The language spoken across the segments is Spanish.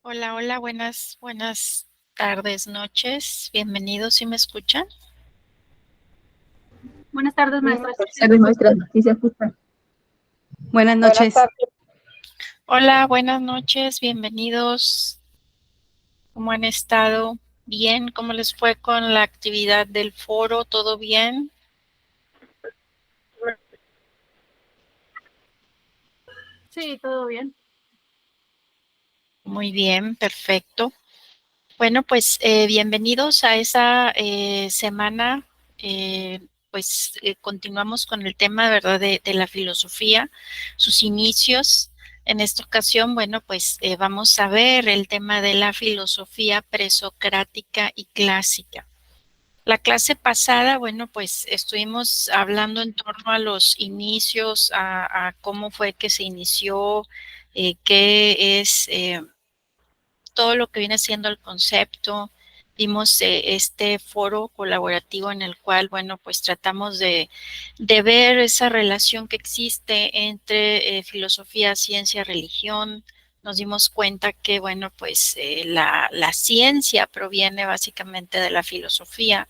Hola, hola, buenas tardes, noches. Bienvenidos, ¿sí me escuchan? Buenas tardes, maestra. Sí, Buenas sí, se tardes, escucha. maestra. Sí se escucha. Buenas Buenas noches. tardes. Hola, buenas noches, bienvenidos. ¿Cómo han estado? Bien, ¿cómo les fue con la actividad del foro? ¿Todo bien? Sí, todo bien. Muy bien, perfecto. Bueno, pues bienvenidos a esa semana. Continuamos con el tema, ¿verdad?, de la filosofía, sus inicios. En esta ocasión, bueno, pues vamos a ver el tema de la filosofía presocrática y clásica. La clase pasada, bueno, pues estuvimos hablando en torno a los inicios, a cómo fue que se inició, qué es todo lo que viene siendo el concepto. Vimos este foro colaborativo en el cual, bueno, pues tratamos de ver esa relación que existe entre filosofía, ciencia, religión. Nos dimos cuenta que, bueno, pues la ciencia proviene básicamente de la filosofía,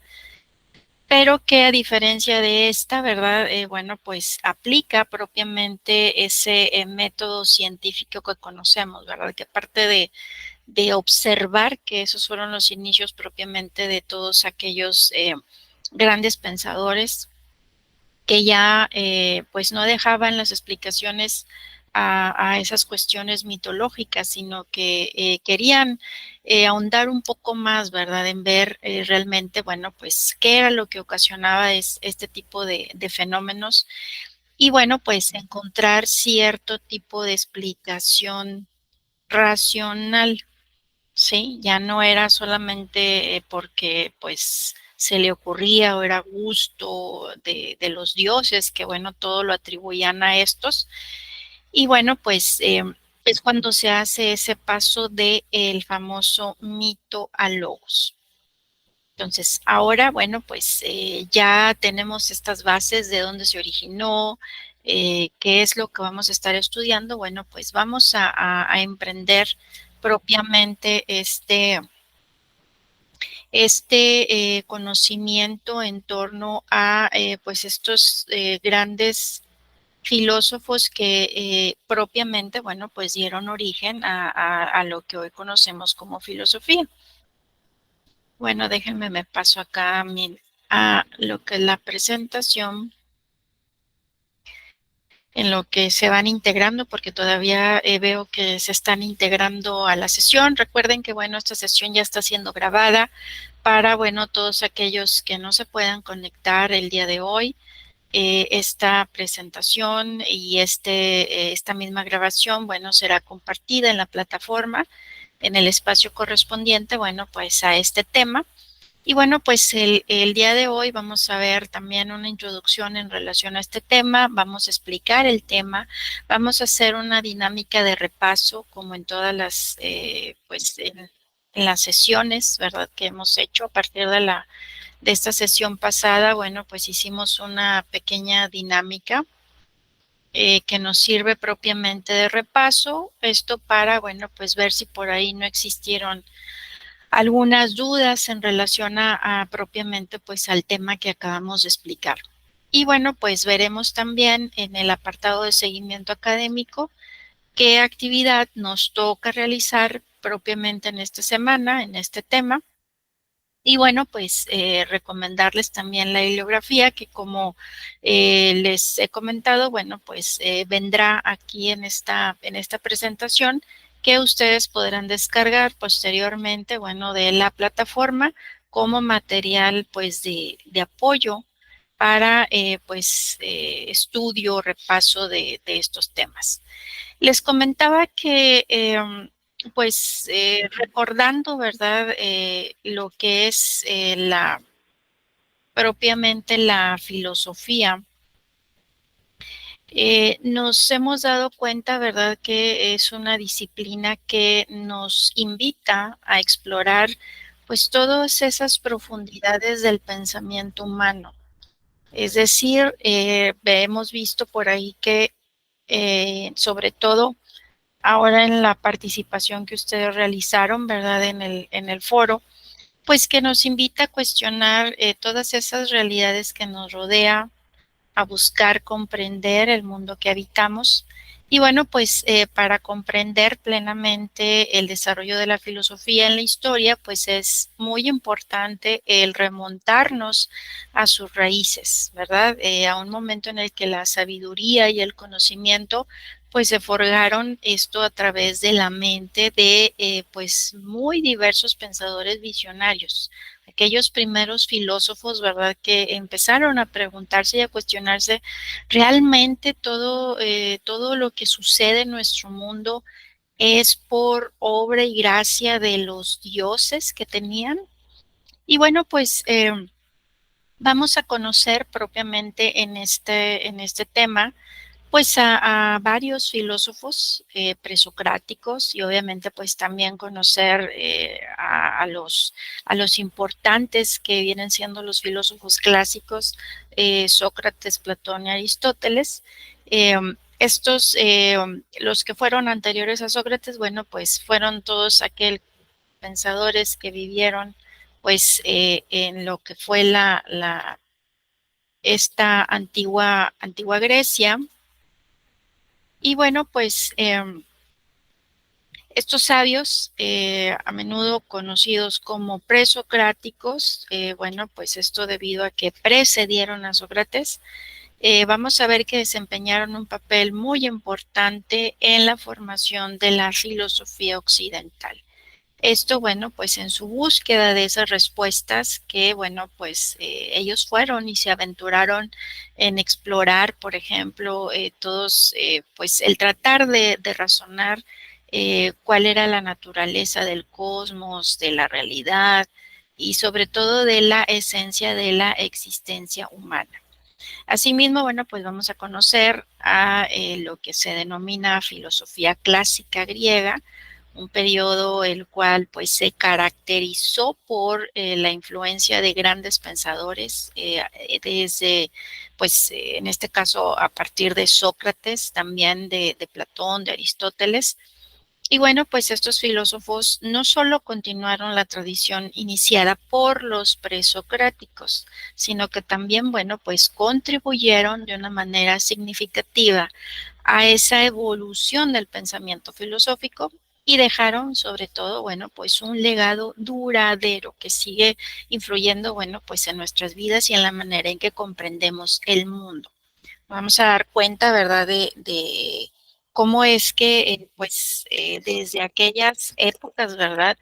pero que a diferencia de esta, ¿verdad? Bueno, pues aplica propiamente ese método científico que conocemos, ¿verdad? Que parte de observar que esos fueron los inicios propiamente de todos aquellos grandes pensadores que ya pues no dejaban las explicaciones a esas cuestiones mitológicas, sino que querían ahondar un poco más, ¿verdad? En ver realmente, bueno, pues qué era lo que ocasionaba este tipo de fenómenos y bueno, pues encontrar cierto tipo de explicación racional. Sí, ya no era solamente porque pues se le ocurría o era gusto de los dioses, que bueno, todo lo atribuían a estos. Y bueno, pues es cuando se hace ese paso de el famoso mito a logos. Entonces, ahora, bueno, pues ya tenemos estas bases de dónde se originó, qué es lo que vamos a estar estudiando. Bueno, pues vamos a emprender propiamente este conocimiento en torno a pues estos grandes filósofos que propiamente, bueno, pues dieron origen a lo que hoy conocemos como filosofía. Bueno, déjenme, me paso acá a lo que es la presentación, en lo que se van integrando, porque todavía veo que se están integrando a la sesión. Recuerden que, bueno, esta sesión ya está siendo grabada para, bueno, todos aquellos que no se puedan conectar el día de hoy. Esta presentación y esta misma grabación, bueno, será compartida en la plataforma, en el espacio correspondiente, bueno, pues a este tema. Y bueno, pues el día de hoy vamos a ver también una introducción en relación a este tema, vamos a explicar el tema, vamos a hacer una dinámica de repaso como en todas las, pues en las sesiones, ¿verdad?, que hemos hecho a partir de esta sesión pasada. Bueno, pues hicimos una pequeña dinámica que nos sirve propiamente de repaso, esto para, bueno, pues ver si por ahí no existieron algunas dudas en relación a propiamente pues al tema que acabamos de explicar. Y bueno, pues veremos también en el apartado de seguimiento académico qué actividad nos toca realizar propiamente en esta semana, en este tema. Y bueno, pues recomendarles también la bibliografía que como les he comentado, bueno, pues vendrá aquí en esta presentación que ustedes podrán descargar posteriormente, bueno, de la plataforma como material pues de apoyo para pues estudio, repaso de estos temas. Les comentaba que, pues, recordando, ¿verdad?, lo que es propiamente la filosofía, nos hemos dado cuenta, ¿verdad?, que es una disciplina que nos invita a explorar, pues, todas esas profundidades del pensamiento humano. Es decir, hemos visto por ahí que, sobre todo, ahora en la participación que ustedes realizaron, ¿verdad? En el foro, pues que nos invita a cuestionar todas esas realidades que nos rodea, a buscar comprender el mundo que habitamos. Y bueno, pues para comprender plenamente el desarrollo de la filosofía en la historia, pues es muy importante el remontarnos a sus raíces, ¿verdad? A un momento en el que la sabiduría y el conocimiento pues se forjaron esto a través de la mente de pues muy diversos pensadores visionarios, aquellos primeros filósofos, ¿verdad?, que empezaron a preguntarse y a cuestionarse realmente todo lo que sucede en nuestro mundo es por obra y gracia de los dioses que tenían. Y bueno, pues vamos a conocer propiamente en este tema pues a varios filósofos presocráticos y obviamente pues también conocer a los importantes que vienen siendo los filósofos clásicos, Sócrates, Platón y Aristóteles. Eh, estos, los que fueron anteriores a Sócrates, bueno, pues fueron todos aquellos pensadores que vivieron pues en lo que fue esta antigua Grecia. Y bueno, pues estos sabios, a menudo conocidos como presocráticos, bueno, pues esto debido a que precedieron a Sócrates, vamos a ver que desempeñaron un papel muy importante en la formación de la filosofía occidental. Esto, bueno, pues en su búsqueda de esas respuestas que, bueno, pues ellos fueron y se aventuraron en explorar, por ejemplo, todos, pues el tratar de razonar cuál era la naturaleza del cosmos, de la realidad y sobre todo de la esencia de la existencia humana. Asimismo, bueno, pues vamos a conocer a lo que se denomina filosofía clásica griega, un periodo el cual pues se caracterizó por la influencia de grandes pensadores, desde pues en este caso a partir de Sócrates, también de Platón, de Aristóteles. Y bueno, pues estos filósofos no solo continuaron la tradición iniciada por los presocráticos, sino que también, bueno, pues contribuyeron de una manera significativa a esa evolución del pensamiento filosófico y dejaron sobre todo, bueno, pues un legado duradero que sigue influyendo, bueno, pues en nuestras vidas y en la manera en que comprendemos el mundo. Vamos a dar cuenta, ¿verdad?, de cómo es que, pues, desde aquellas épocas, ¿verdad?,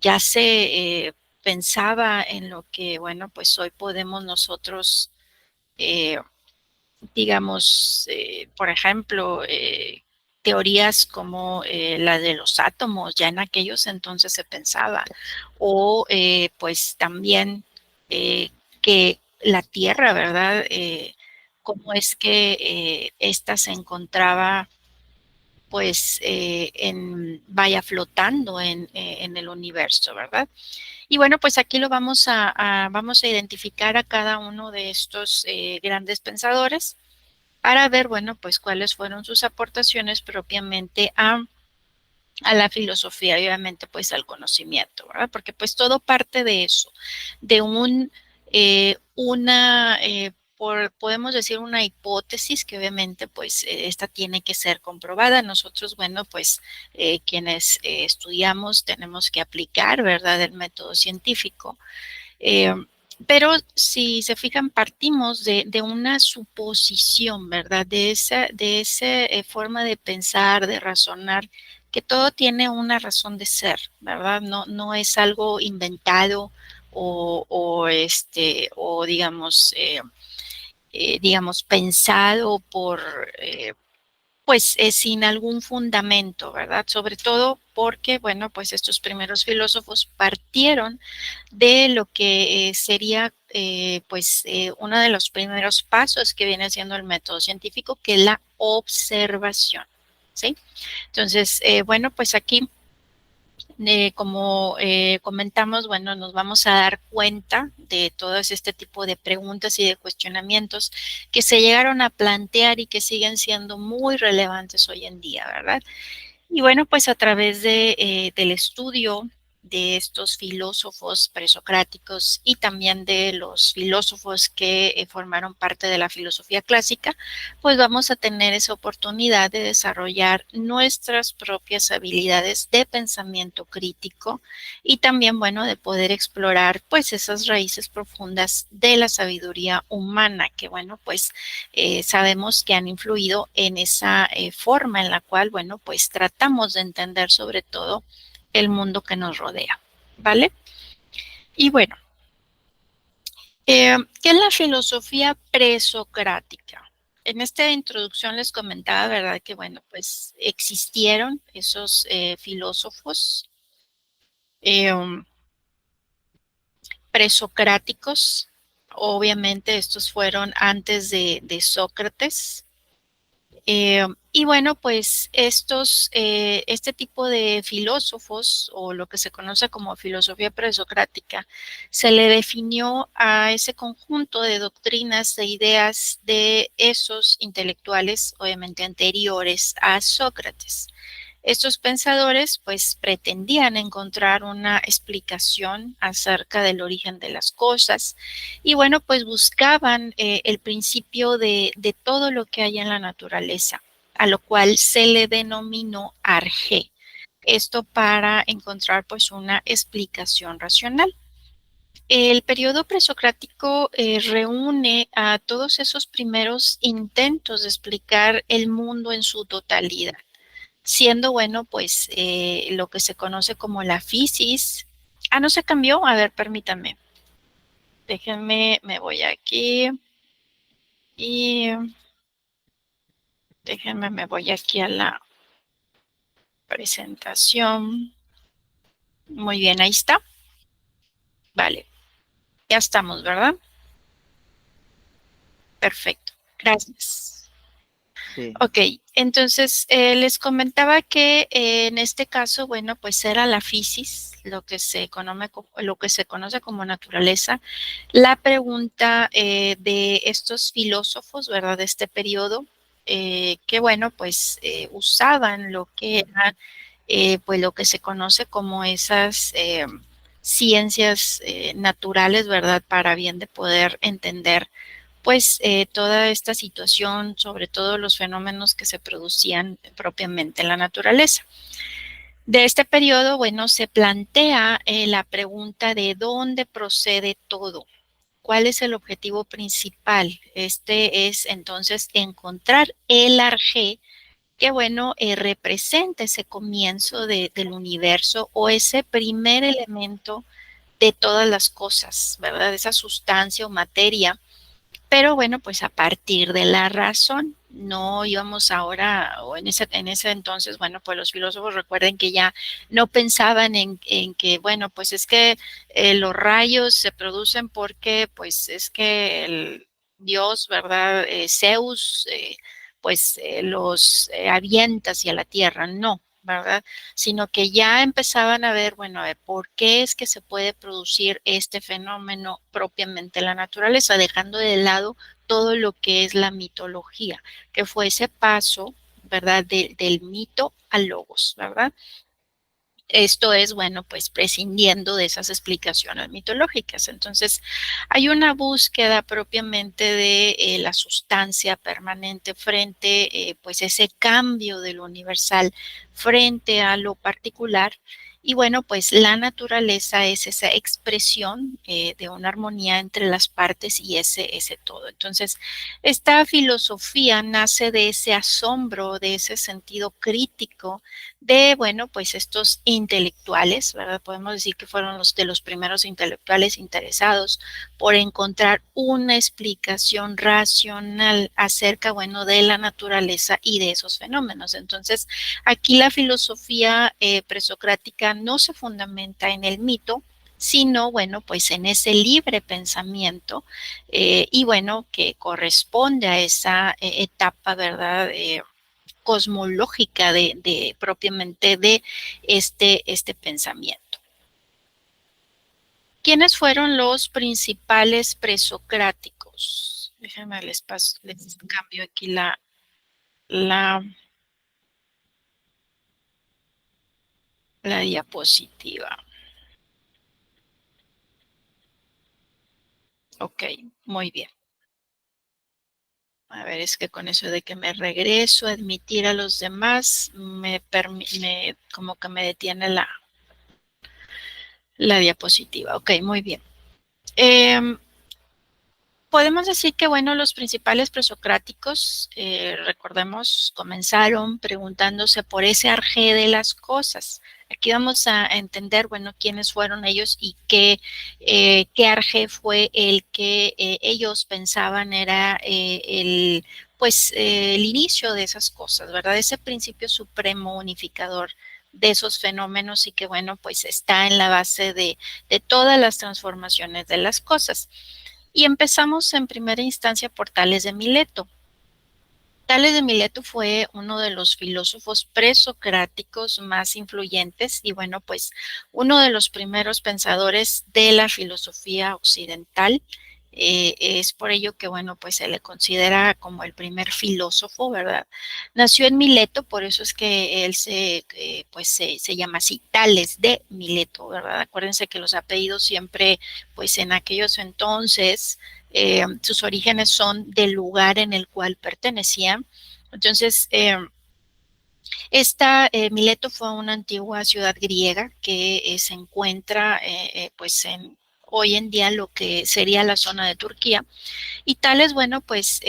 ya se pensaba en lo que, bueno, pues hoy podemos nosotros eh, digamos, por ejemplo, teorías como la de los átomos, ya en aquellos entonces se pensaba, o pues también eh, que la Tierra, ¿verdad? Cómo es que esta se encontraba pues vaya flotando en el universo, ¿verdad? Y bueno, pues aquí lo vamos a identificar a cada uno de estos grandes pensadores para ver, bueno, pues cuáles fueron sus aportaciones propiamente a la filosofía, obviamente, pues al conocimiento, ¿verdad? Porque pues todo parte de eso, de podemos decir una hipótesis que obviamente pues esta tiene que ser comprobada. Nosotros, bueno, pues quienes estudiamos tenemos que aplicar, ¿verdad?, el método científico. Eh, pero si se fijan, partimos de una suposición, ¿verdad? De esa forma de pensar, de razonar, que todo tiene una razón de ser, ¿verdad? No es algo inventado o digamos, pensado por pues sin algún fundamento, ¿verdad? Sobre todo porque, bueno, pues estos primeros filósofos partieron de lo que sería, pues, uno de los primeros pasos que viene siendo el método científico, que es la observación, ¿sí? Entonces, bueno, pues aquí Como comentamos, bueno, nos vamos a dar cuenta de todo este tipo de preguntas y de cuestionamientos que se llegaron a plantear y que siguen siendo muy relevantes hoy en día, ¿verdad? Y bueno, pues a través del estudio de estos filósofos presocráticos y también de los filósofos que formaron parte de la filosofía clásica, pues vamos a tener esa oportunidad de desarrollar nuestras propias habilidades de pensamiento crítico y también, bueno, de poder explorar pues esas raíces profundas de la sabiduría humana que, bueno, pues sabemos que han influido en esa forma en la cual, bueno, pues tratamos de entender sobre todo el mundo que nos rodea, ¿vale? Y bueno, ¿qué es la filosofía presocrática? En esta introducción les comentaba, ¿verdad? Que, bueno, pues existieron esos filósofos eh, presocráticos. Obviamente estos fueron antes de Sócrates. Y bueno, pues este tipo de filósofos, o lo que se conoce como filosofía presocrática, se le definió a ese conjunto de doctrinas, de ideas de esos intelectuales, obviamente anteriores a Sócrates. Estos pensadores pues pretendían encontrar una explicación acerca del origen de las cosas y bueno pues buscaban el principio de todo lo que hay en la naturaleza, a lo cual se le denominó arjé. Esto para encontrar pues una explicación racional. El periodo presocrático reúne a todos esos primeros intentos de explicar el mundo en su totalidad, siendo bueno, pues lo que se conoce como la fisis. Ah, no se cambió. A ver, permítanme. Déjenme, me voy aquí y déjenme, me voy aquí a la presentación. Muy bien, ahí está. Vale, ya estamos, ¿verdad? Perfecto. Gracias. Sí, Ok, entonces les comentaba que en este caso, bueno, pues era la fisis, lo que se conoce como naturaleza. La pregunta de estos filósofos, ¿verdad? De este periodo, que bueno, pues usaban lo que era, pues lo que se conoce como esas ciencias naturales, ¿verdad? Para bien de poder entender pues toda esta situación, sobre todo los fenómenos que se producían propiamente en la naturaleza. De este periodo, bueno, se plantea la pregunta de dónde procede todo. ¿Cuál es el objetivo principal? Este es entonces encontrar el arjé que, bueno, representa ese comienzo del universo o ese primer elemento de todas las cosas, ¿verdad? Esa sustancia o materia, pero bueno, pues a partir de la razón, no íbamos ahora, o en ese entonces, bueno, pues los filósofos recuerden que ya no pensaban en que, bueno, pues es que los rayos se producen porque, pues es que el Dios, ¿verdad? Zeus, pues los avienta hacia la tierra, no, ¿verdad? Sino que ya empezaban a ver, bueno, a ver, ¿por qué es que se puede producir este fenómeno propiamente en la naturaleza, dejando de lado todo lo que es la mitología, que fue ese paso, ¿verdad? Del mito al logos, ¿verdad? Esto es, bueno, pues prescindiendo de esas explicaciones mitológicas. Entonces, hay una búsqueda propiamente de la sustancia permanente frente, pues, ese cambio de lo universal frente a lo particular. Y bueno, pues la naturaleza es esa expresión de una armonía entre las partes y ese todo. Entonces, esta filosofía nace de ese asombro, de ese sentido crítico de, bueno, pues estos intelectuales, ¿verdad? Podemos decir que fueron los de los primeros intelectuales interesados por encontrar una explicación racional acerca, bueno, de la naturaleza y de esos fenómenos. Entonces, aquí la filosofía presocrática no se fundamenta en el mito, sino, bueno, pues en ese libre pensamiento y, bueno, que corresponde a esa etapa, ¿verdad? cosmológica de propiamente de este pensamiento. ¿Quiénes fueron los principales presocráticos? Déjenme les cambio aquí la diapositiva. Ok, muy bien. A ver, es que con eso de que me regreso a admitir a los demás, como que me detiene la diapositiva. Ok, muy bien. Podemos decir que, bueno, los principales presocráticos, recordemos, comenzaron preguntándose por ese arjé de las cosas. Aquí vamos a entender, bueno, quiénes fueron ellos y qué arjé fue el que ellos pensaban era el inicio de esas cosas, ¿verdad? Ese principio supremo unificador de esos fenómenos y que, bueno, pues está en la base de todas las transformaciones de las cosas. Y empezamos en primera instancia por Tales de Mileto. Tales de Mileto fue uno de los filósofos presocráticos más influyentes y, bueno, pues uno de los primeros pensadores de la filosofía occidental. Es por ello que, bueno, pues se le considera como el primer filósofo, ¿verdad? Nació en Mileto, por eso es que él se llama así, Tales de Mileto, ¿verdad? Acuérdense que los apellidos siempre, pues en aquellos entonces, sus orígenes son del lugar en el cual pertenecían. Entonces, Mileto fue una antigua ciudad griega que se encuentra pues hoy en día lo que sería la zona de Turquía. Y Tales, bueno, pues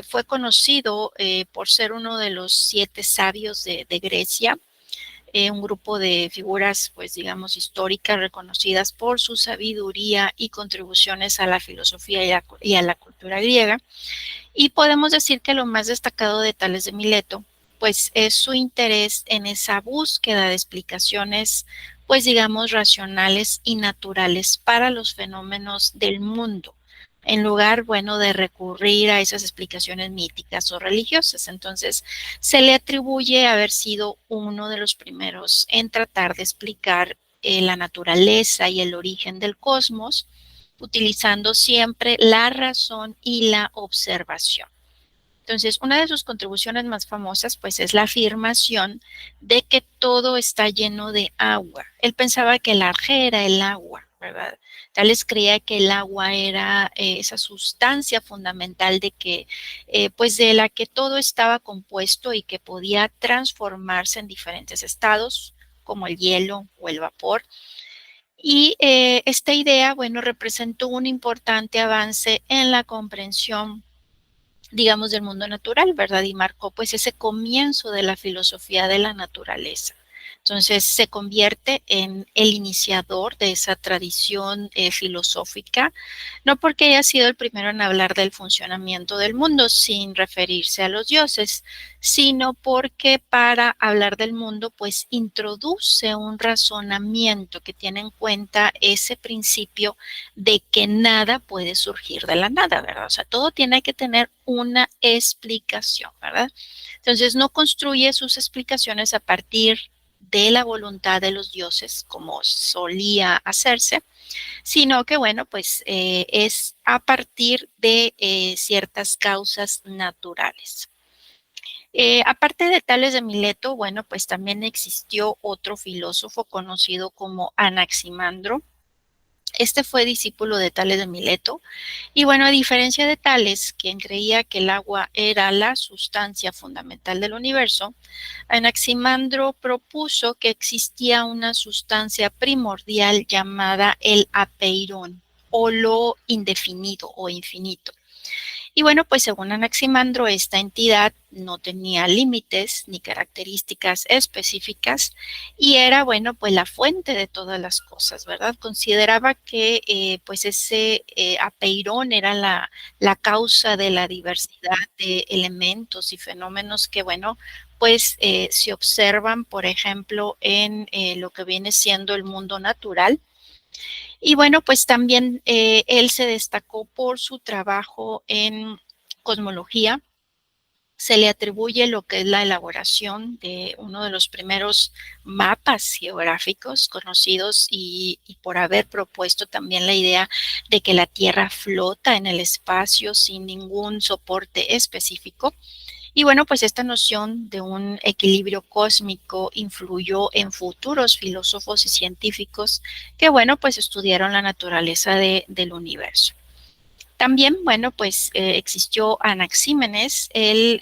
fue conocido por ser uno de los 7 sabios de Grecia. Un grupo de figuras, pues digamos, históricas reconocidas por su sabiduría y contribuciones a la filosofía y a la cultura griega. Y podemos decir que lo más destacado de Tales de Mileto, pues es su interés en esa búsqueda de explicaciones, pues digamos, racionales y naturales para los fenómenos del mundo, en lugar, bueno, de recurrir a esas explicaciones míticas o religiosas. Entonces, se le atribuye haber sido uno de los primeros en tratar de explicar la naturaleza y el origen del cosmos, utilizando siempre la razón y la observación. Entonces, una de sus contribuciones más famosas, pues, es la afirmación de que todo está lleno de agua. Él pensaba que el arjé era el agua, ¿verdad? Tales creía que el agua era esa sustancia fundamental de que, pues, de la que todo estaba compuesto y que podía transformarse en diferentes estados, como el hielo o el vapor. Y esta idea, bueno, representó un importante avance en la comprensión, digamos, del mundo natural, ¿verdad? Y marcó pues ese comienzo de la filosofía de la naturaleza. Entonces se convierte en el iniciador de esa tradición filosófica, no porque haya sido el primero en hablar del funcionamiento del mundo sin referirse a los dioses, sino porque para hablar del mundo pues introduce un razonamiento que tiene en cuenta ese principio de que nada puede surgir de la nada, ¿verdad? O sea, todo tiene que tener una explicación, ¿verdad? Entonces no construye sus explicaciones a partir de la voluntad de los dioses, como solía hacerse, sino que, bueno, pues es a partir de ciertas causas naturales. Aparte de Tales de Mileto, bueno, pues también existió otro filósofo conocido como Anaximandro. Este fue discípulo de Tales de Mileto y, bueno, a diferencia de Tales, quien creía que el agua era la sustancia fundamental del universo, Anaximandro propuso que existía una sustancia primordial llamada el apeirón, o lo indefinido o infinito. Y, bueno, pues según Anaximandro, esta entidad no tenía límites ni características específicas y era, bueno, pues la fuente de todas las cosas, ¿verdad? Consideraba que pues ese apeirón era la causa de la diversidad de elementos y fenómenos que, bueno, pues se observan, por ejemplo, en lo que viene siendo el mundo natural. Y, bueno, pues también él se destacó por su trabajo en cosmología. se le atribuye lo que es la elaboración de uno de los primeros mapas geográficos conocidos y por haber propuesto también la idea de que la Tierra flota en el espacio sin ningún soporte específico. Y bueno, pues esta noción de un equilibrio cósmico influyó en futuros filósofos y científicos que, bueno, pues estudiaron la naturaleza del universo. También, bueno, pues existió Anaxímenes, él,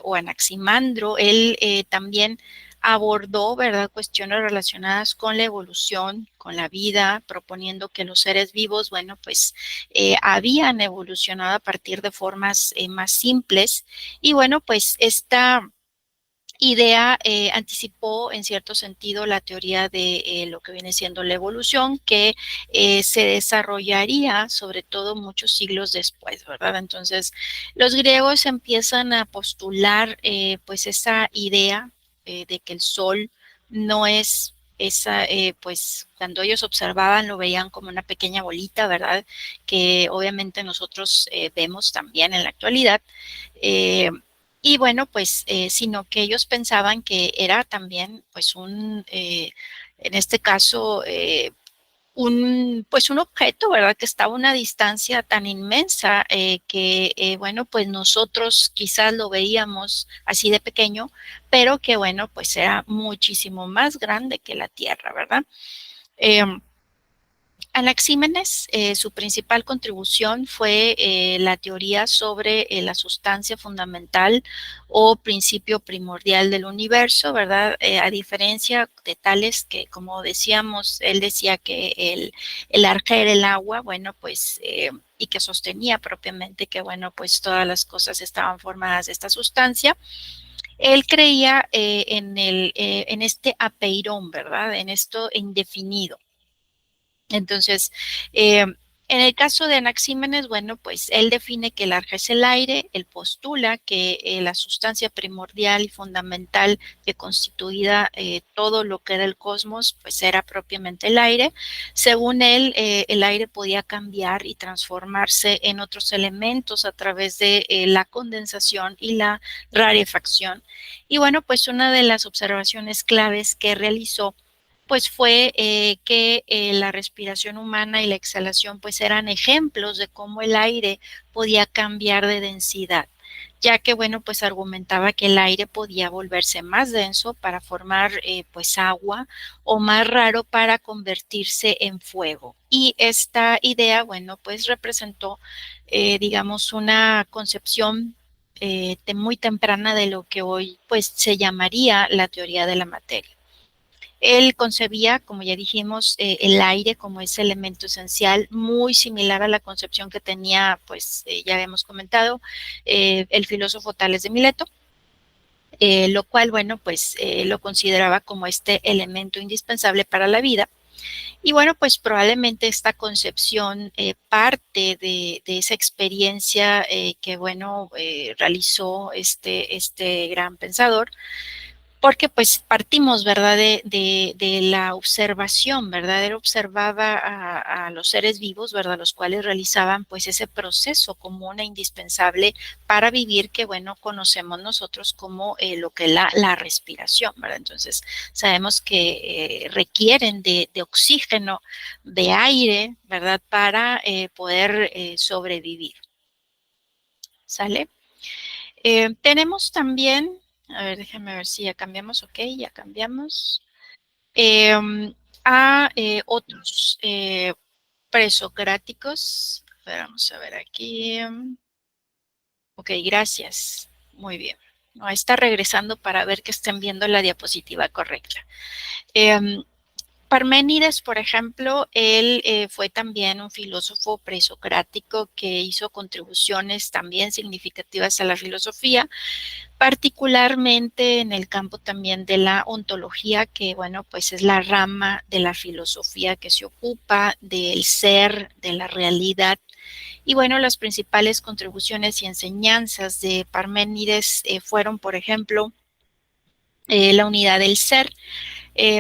o Anaximandro, él también abordó, ¿verdad?, cuestiones relacionadas con la evolución, con la vida, proponiendo que los seres vivos, bueno, pues habían evolucionado a partir de formas más simples. Y bueno, pues esta idea anticipó en cierto sentido la teoría de lo que viene siendo la evolución, que se desarrollaría sobre todo muchos siglos después, ¿verdad? Entonces, los griegos empiezan a postular pues esa idea de que el sol no es esa, pues cuando ellos observaban lo veían como una pequeña bolita, ¿verdad? Que obviamente nosotros vemos también en la actualidad. Eh, y bueno, pues, sino que ellos pensaban que era también, pues, en este caso, pues un objeto, ¿verdad? Que estaba a una distancia tan inmensa que, bueno, pues nosotros quizás lo veíamos así de pequeño, pero que, bueno, pues era muchísimo más grande que la Tierra, ¿verdad? Em, Anaxímenes, su principal contribución fue la teoría sobre la sustancia fundamental o principio primordial del universo, ¿verdad? A diferencia de Tales que, como decíamos, él decía que el arca era el agua, bueno, pues, y que sostenía propiamente que, bueno, pues todas las cosas estaban formadas de esta sustancia. Él creía en este apeirón, ¿verdad? En esto indefinido. Entonces, en el caso de Anaxímenes, bueno, pues él define que el arca es el aire, él postula que la sustancia primordial y fundamental que constituía todo lo que era el cosmos, pues era propiamente el aire. Según él, el aire podía cambiar y transformarse en otros elementos a través de la condensación y la rarefacción. Y bueno, pues una de las observaciones claves que realizó pues fue que la respiración humana y la exhalación pues eran ejemplos de cómo el aire podía cambiar de densidad, ya que bueno pues argumentaba que el aire podía volverse más denso para formar pues agua o más raro para convertirse en fuego. Y esta idea bueno pues representó digamos una concepción muy temprana de lo que hoy pues se llamaría la teoría de la materia. Él concebía, como ya dijimos, el aire como ese elemento esencial, muy similar a la concepción que tenía, pues ya habíamos comentado, el filósofo Tales de Mileto, lo cual, bueno, pues lo consideraba como este elemento indispensable para la vida. Y bueno, pues probablemente esta concepción parte de esa experiencia que, bueno, realizó este gran pensador, porque pues partimos, ¿verdad? De la observación, ¿verdad? Él observaba a los seres vivos, ¿verdad? Los cuales realizaban pues ese proceso común e indispensable para vivir que, bueno, conocemos nosotros como lo que es la respiración, ¿verdad? Entonces, sabemos que requieren de oxígeno, de aire, ¿verdad? Para poder sobrevivir. ¿Sale? Tenemos también, a ver, déjame ver si ya cambiamos, ok, ya cambiamos, eh, a otros presocráticos. A ver, vamos a ver aquí. Ok, gracias. Muy bien. No, está regresando para ver que estén viendo la diapositiva correcta. Parménides, por ejemplo, él fue también un filósofo presocrático que hizo contribuciones también significativas a la filosofía, particularmente en el campo también de la ontología, que bueno, pues es la rama de la filosofía que se ocupa del ser, de la realidad. Y bueno, las principales contribuciones y enseñanzas de Parménides fueron, por ejemplo, la unidad del ser,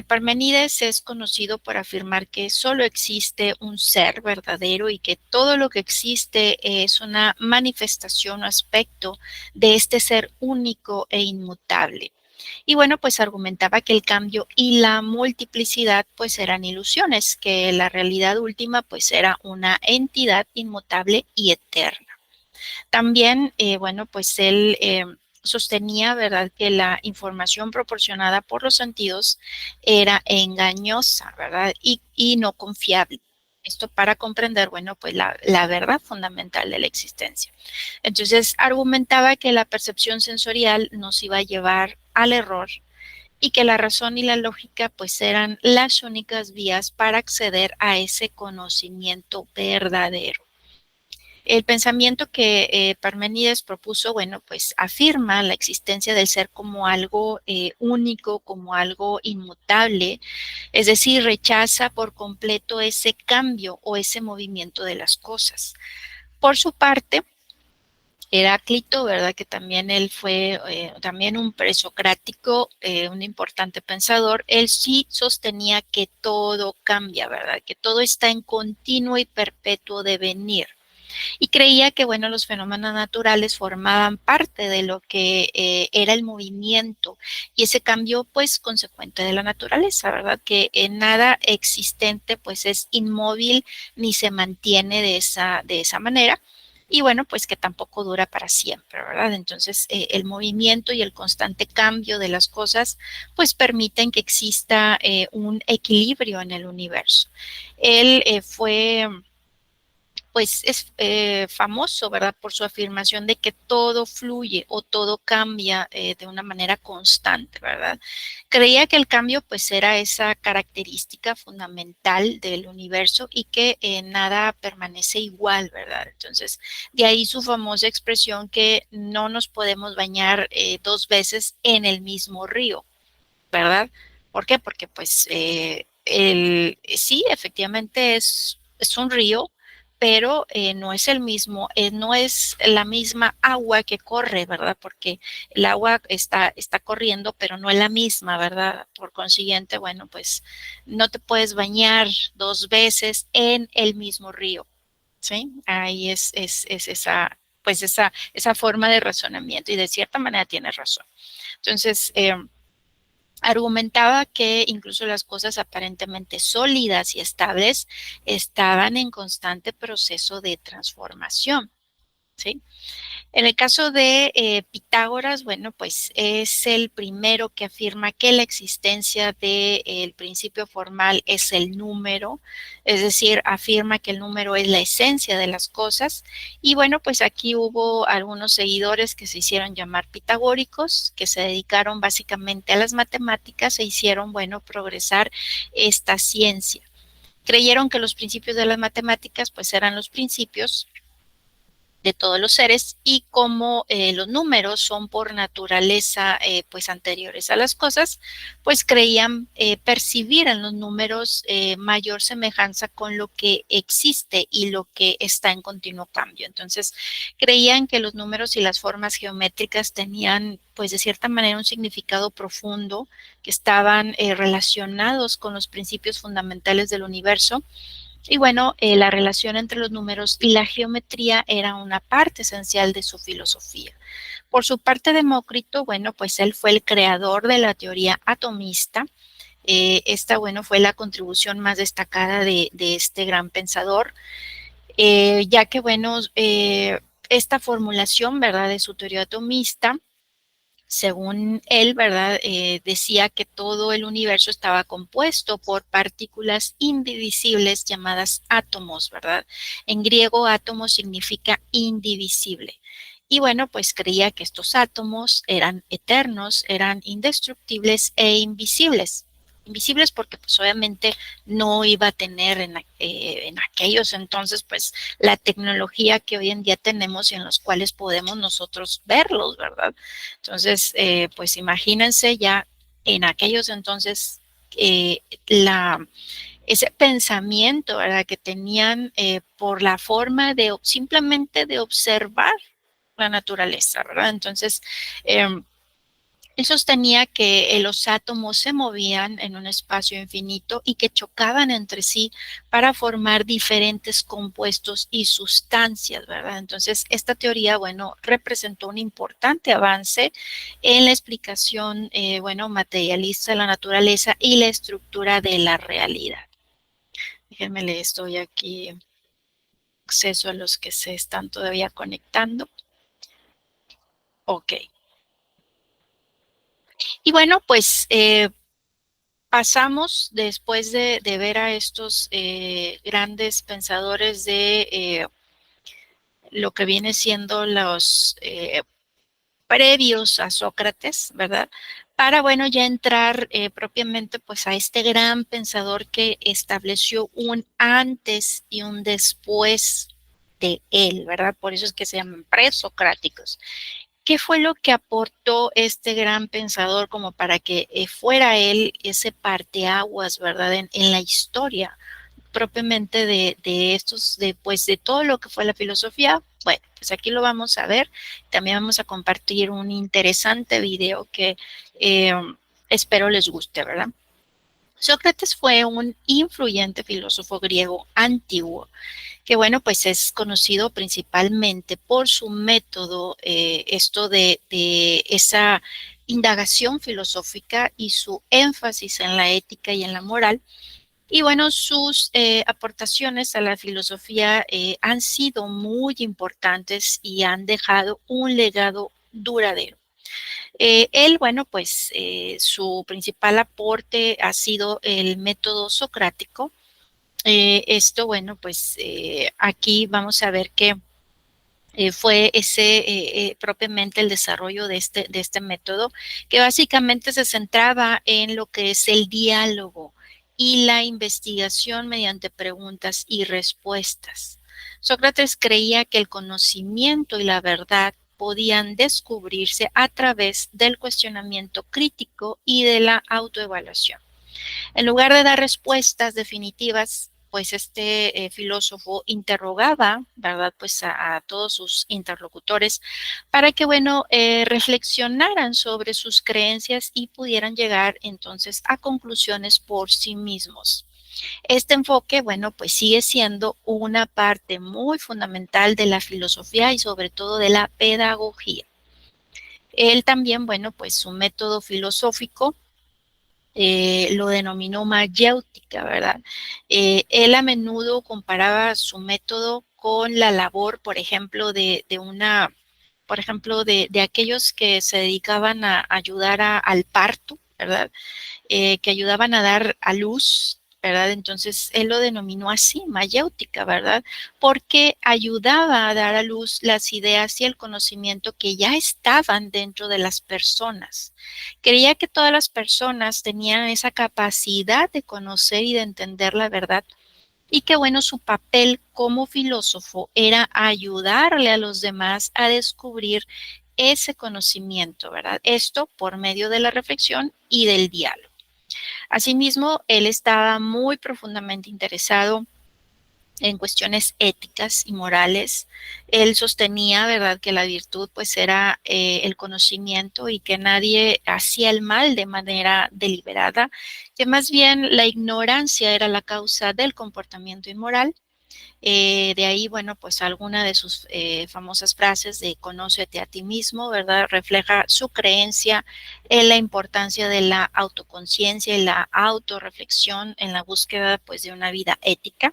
Parmenides es conocido por afirmar que solo existe un ser verdadero y que todo lo que existe es una manifestación o aspecto de este ser único e inmutable. Y bueno, pues argumentaba que el cambio y la multiplicidad pues eran ilusiones, que la realidad última pues era una entidad inmutable y eterna. También, bueno, pues él sostenía, ¿verdad?, que la información proporcionada por los sentidos era engañosa, ¿verdad?, y no confiable. Esto para comprender, bueno, pues la verdad fundamental de la existencia. Entonces, argumentaba que la percepción sensorial nos iba a llevar al error y que la razón y la lógica pues eran las únicas vías para acceder a ese conocimiento verdadero. El pensamiento que Parménides propuso, bueno, pues afirma la existencia del ser como algo único, como algo inmutable, es decir, rechaza por completo ese cambio o ese movimiento de las cosas. Por su parte, Heráclito, ¿verdad? Que también él fue también un presocrático, un importante pensador, él sí sostenía que todo cambia, ¿verdad? Que todo está en continuo y perpetuo devenir y creía que, bueno, los fenómenos naturales formaban parte de lo que era el movimiento y ese cambio, pues, consecuente de la naturaleza, ¿verdad? Que nada existente, pues, es inmóvil ni se mantiene de esa manera. Y bueno, pues que tampoco dura para siempre, ¿verdad? Entonces, el movimiento y el constante cambio de las cosas, pues permiten que exista un equilibrio en el universo. Él fue pues es famoso, ¿verdad? Por su afirmación de que todo fluye o todo cambia de una manera constante, ¿verdad? Creía que el cambio pues era esa característica fundamental del universo y que nada permanece igual, ¿verdad? Entonces, de ahí su famosa expresión que no nos podemos bañar dos veces en el mismo río, ¿verdad? ¿Por qué? Porque pues sí, efectivamente es un río, pero no es el mismo, no es la misma agua que corre, ¿verdad? Porque el agua está corriendo, pero no es la misma, ¿verdad? Por consiguiente, bueno, pues no te puedes bañar dos veces en el mismo río, ¿sí? Ahí es esa, pues esa forma de razonamiento y de cierta manera tiene razón. Entonces, argumentaba que incluso las cosas aparentemente sólidas y estables estaban en constante proceso de transformación, ¿sí? En el caso de Pitágoras, bueno, pues es el primero que afirma que la existencia del principio formal es el número, es decir, afirma que el número es la esencia de las cosas. Y bueno, pues aquí hubo algunos seguidores que se hicieron llamar pitagóricos, que se dedicaron básicamente a las matemáticas e hicieron, bueno, progresar esta ciencia. Creyeron que los principios de las matemáticas pues eran los principios de todos los seres y como los números son por naturaleza pues anteriores a las cosas, pues creían percibir en los números mayor semejanza con lo que existe y lo que está en continuo cambio. Entonces creían que los números y las formas geométricas tenían pues de cierta manera un significado profundo, que estaban relacionados con los principios fundamentales del universo y bueno, la relación entre los números y la geometría era una parte esencial de su filosofía. Por su parte, Demócrito, bueno, pues él fue el creador de la teoría atomista. Esta, bueno, fue la contribución más destacada de este gran pensador, ya que, bueno, esta formulación, ¿verdad?, de su teoría atomista según él, ¿verdad? Decía que todo el universo estaba compuesto por partículas indivisibles llamadas átomos, ¿verdad? En griego, átomo significa indivisible. Y bueno, pues creía que estos átomos eran eternos, eran indestructibles e invisibles. Invisibles porque pues obviamente no iba a tener en aquellos entonces pues la tecnología que hoy en día tenemos y en los cuales podemos nosotros verlos, ¿verdad? Entonces, pues imagínense ya en aquellos entonces eh, la, ese pensamiento, ¿verdad?, que tenían por la forma de simplemente de observar la naturaleza, ¿verdad? Entonces, Él sostenía que los átomos se movían en un espacio infinito y que chocaban entre sí para formar diferentes compuestos y sustancias, ¿verdad? Entonces, esta teoría, bueno, representó un importante avance en la explicación, bueno, materialista de la naturaleza y la estructura de la realidad. Déjenme le estoy aquí acceso a los que se están todavía conectando. Ok. Y bueno, pues pasamos después de ver a estos grandes pensadores de lo que viene siendo los previos a Sócrates, ¿verdad? Para, bueno, ya entrar propiamente pues a este gran pensador que estableció un antes y un después de él, ¿verdad? Por eso es que se llaman presocráticos. ¿Qué fue lo que aportó este gran pensador como para que fuera él ese parteaguas, ¿verdad? En la historia propiamente de estos, de, pues de todo lo que fue la filosofía. Bueno, pues aquí lo vamos a ver. También vamos a compartir un interesante video que eh, espero les guste, ¿verdad? Sócrates fue un influyente filósofo griego antiguo que bueno, pues es conocido principalmente por su método, esto de esa indagación filosófica y su énfasis en la ética y en la moral. Y bueno, sus aportaciones a la filosofía han sido muy importantes y han dejado un legado duradero. Él, bueno, pues su principal aporte ha sido el método socrático, esto, bueno, pues aquí vamos a ver que fue ese propiamente el desarrollo de este método, que básicamente se centraba en lo que es el diálogo y la investigación mediante preguntas y respuestas. Sócrates creía que el conocimiento y la verdad podían descubrirse a través del cuestionamiento crítico y de la autoevaluación. En lugar de dar respuestas definitivas, pues este filósofo interrogaba, ¿verdad? Pues a todos sus interlocutores para que, bueno, reflexionaran sobre sus creencias y pudieran llegar entonces a conclusiones por sí mismos. Este enfoque, bueno, pues sigue siendo una parte muy fundamental de la filosofía y sobre todo de la pedagogía. Él también, bueno, pues su método filosófico lo denominó mayéutica, ¿verdad? Él a menudo comparaba su método con la labor, por ejemplo, de una, por ejemplo, de aquellos que se dedicaban a ayudar al parto, ¿verdad? Que ayudaban a dar a luz, ¿verdad? Entonces él lo denominó así, mayéutica, ¿verdad? Porque ayudaba a dar a luz las ideas y el conocimiento que ya estaban dentro de las personas. Creía que todas las personas tenían esa capacidad de conocer y de entender la verdad y que bueno, su papel como filósofo era ayudarle a los demás a descubrir ese conocimiento, ¿verdad? Esto por medio de la reflexión y del diálogo. Asimismo, él estaba muy profundamente interesado en cuestiones éticas y morales. Él sostenía, ¿verdad?, que la virtud pues era el conocimiento y que nadie hacía el mal de manera deliberada, que más bien la ignorancia era la causa del comportamiento inmoral. De ahí, bueno, pues alguna de sus famosas frases de conócete a ti mismo, ¿verdad? Refleja su creencia en la importancia de la autoconciencia y la autorreflexión en la búsqueda, pues, de una vida ética.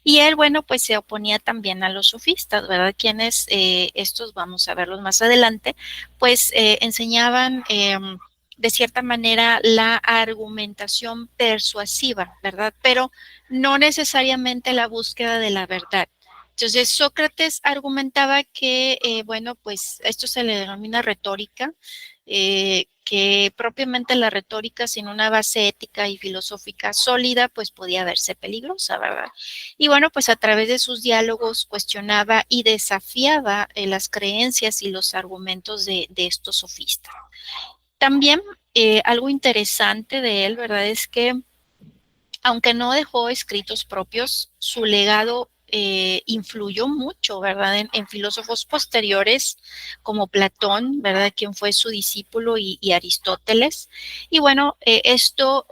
Y él, bueno, pues se oponía también a los sofistas, ¿verdad? Quienes, estos vamos a verlos más adelante, pues enseñaban de cierta manera la argumentación persuasiva, ¿verdad? Pero no necesariamente la búsqueda de la verdad. Entonces, Sócrates argumentaba que, bueno, pues esto se le denomina retórica, que propiamente la retórica sin una base ética y filosófica sólida, pues podía verse peligrosa, ¿verdad? Y bueno, pues a través de sus diálogos cuestionaba y desafiaba las creencias y los argumentos de estos sofistas. También algo interesante de él, ¿verdad? Es que aunque no dejó escritos propios, su legado influyó mucho, ¿verdad? En filósofos posteriores como Platón, ¿verdad? Quien fue su discípulo y Aristóteles. Y bueno, esto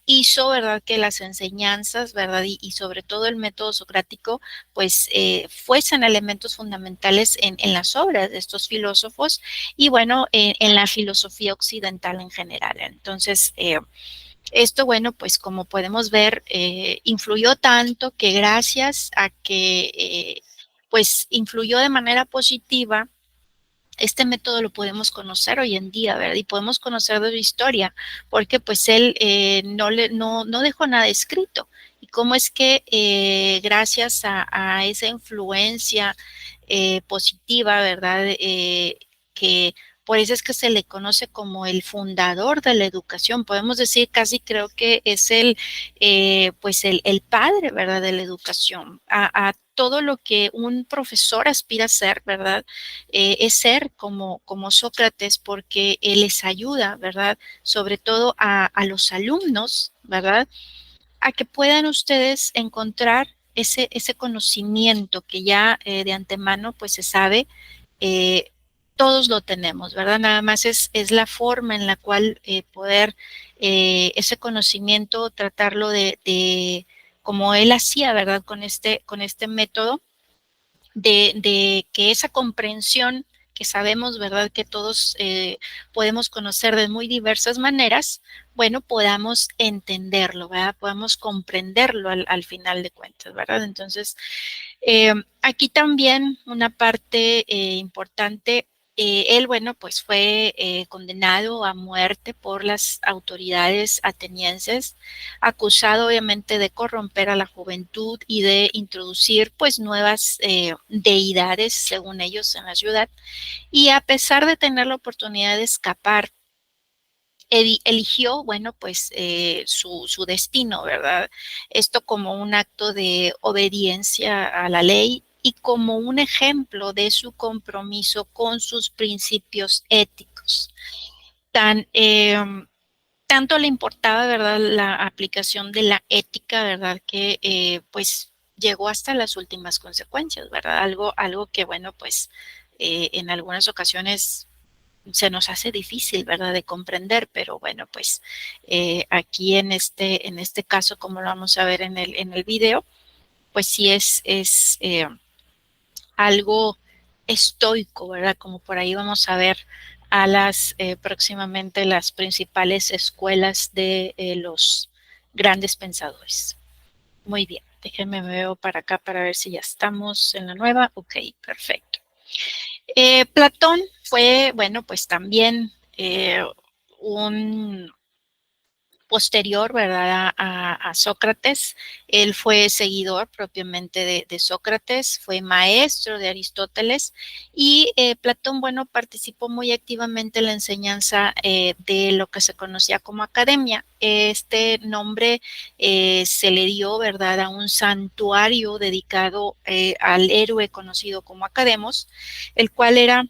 hizo, ¿verdad? Que las enseñanzas, ¿verdad? Y sobre todo el método socrático, pues fuesen elementos fundamentales en las obras de estos filósofos y bueno, en la filosofía occidental en general. Entonces, esto, bueno, pues como podemos ver, influyó tanto que gracias a que, pues, influyó de manera positiva, este método lo podemos conocer hoy en día, ¿verdad? Y podemos conocer de su historia, porque pues él no dejó nada escrito. Y cómo es que gracias a esa influencia positiva, ¿verdad? Que por eso es que se le conoce como el fundador de la educación. Podemos decir casi creo que es pues el padre, ¿verdad? De la educación. A todo lo que un profesor aspira a ser, ¿verdad? Es ser como Sócrates porque él les ayuda, ¿verdad? Sobre todo a los alumnos, ¿verdad? A que puedan ustedes encontrar ese conocimiento que ya de antemano pues se sabe, eh, todos lo tenemos, ¿verdad? Nada más es la forma en la cual poder ese conocimiento tratarlo como él hacía, ¿verdad? Con este método de que esa comprensión que sabemos, ¿verdad? Que todos podemos conocer de muy diversas maneras, bueno, podamos entenderlo, ¿verdad? Podamos comprenderlo al final de cuentas, ¿verdad? Entonces, aquí también una parte importante, él, bueno, pues fue condenado a muerte por las autoridades atenienses, acusado obviamente de corromper a la juventud y de introducir pues nuevas deidades, según ellos, en la ciudad. Y a pesar de tener la oportunidad de escapar, eligió, bueno, pues su destino, ¿verdad? Esto como un acto de obediencia a la ley y como un ejemplo de su compromiso con sus principios éticos. Tan, tanto le importaba, ¿verdad?, la aplicación de la ética, ¿verdad?, que pues llegó hasta las últimas consecuencias, ¿verdad? Algo que, bueno, pues en algunas ocasiones se nos hace difícil, ¿verdad?, de comprender, pero bueno, pues aquí en este caso, como lo vamos a ver en el video, pues sí es algo estoico, ¿verdad? Como por ahí vamos a ver a las próximamente las principales escuelas de los grandes pensadores. Muy bien, déjenme me veo para acá para ver si ya estamos en la nueva. Ok, perfecto. Platón fue, bueno, pues también un posterior, ¿verdad?, a Sócrates. Él fue seguidor propiamente de Sócrates, fue maestro de Aristóteles y Platón, bueno, participó muy activamente en la enseñanza de lo que se conocía como academia. Este nombre se le dio, ¿verdad?, a un santuario dedicado al héroe conocido como Academos, el cual era